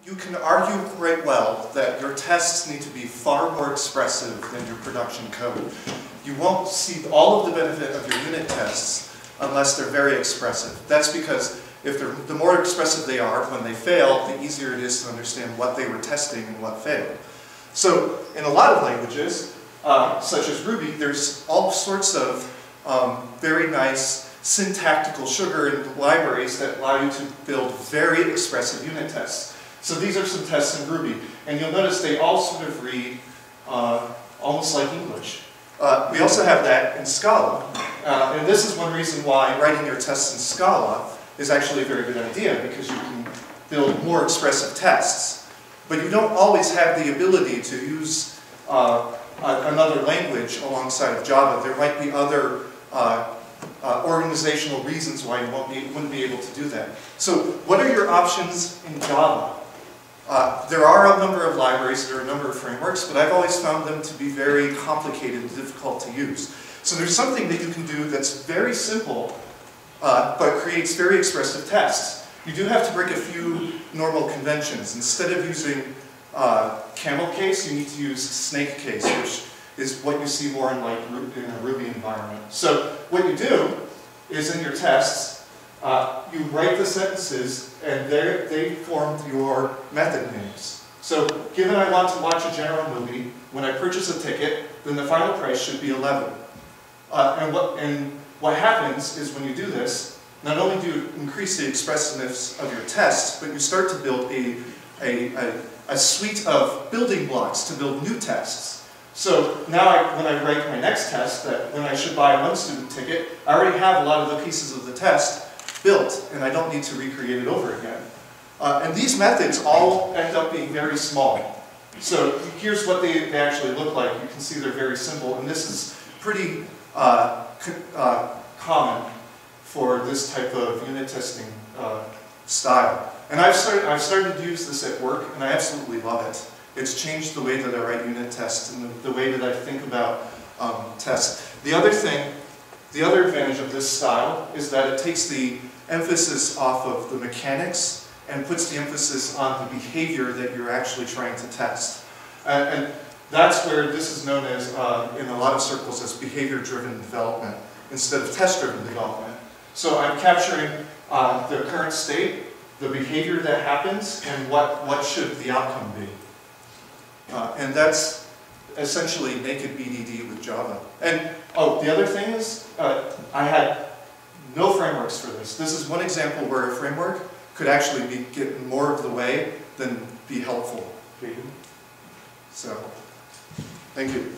you can argue quite well that your tests need to be far more expressive than your production code. You won't see all of the benefit of your unit tests unless they're very expressive. That's because if the more expressive they are, when they fail, the easier it is to understand what they were testing and what failed. So in a lot of languages, such as Ruby, there's all sorts of very nice syntactical sugar and libraries that allow you to build very expressive unit tests. So these are some tests in Ruby, and you'll notice they all sort of read almost like English. We also have that in Scala, and this is one reason why writing your tests in Scala is actually a very good idea, because you can build more expressive tests. But you don't always have the ability to use another language alongside of Java. There might be other organizational reasons why you wouldn't be able to do that. So what are your options in Java? There are a number of libraries, there are a number of frameworks, but I've always found them to be very complicated and difficult to use. So there's something that you can do that's very simple, but creates very expressive tests. You do have to break a few normal conventions. Instead of using camel case, you need to use snake case, which is what you see more in like in a Ruby environment. So what you do is in your tests, you write the sentences and they form your method names. So given I want to watch a general movie, when I purchase a ticket, then the final price should be 11. And what happens is when you do this, not only do you increase the expressiveness of your tests, but you start to build a suite of building blocks to build new tests. So now when I write my next test, that when I should buy one student ticket, I already have a lot of the pieces of the test built, and I don't need to recreate it over again. And these methods all end up being very small. So here's what they actually look like. You can see they're very simple, and this is pretty common for this type of unit testing style. And I've started to use this at work, and I absolutely love it. It's changed the way that I write unit tests and the way that I think about tests. The other advantage of this style is that it takes the emphasis off of the mechanics and puts the emphasis on the behavior that you're actually trying to test. And that's where this is known as, in a lot of circles, as behavior-driven development instead of test-driven development. So I'm capturing the current state, the behavior that happens, and what should the outcome be. And that's essentially naked BDD with Java. And oh, the other thing is, I had no frameworks for this. This is one example where a framework could actually get more of the way than be helpful. So, thank you.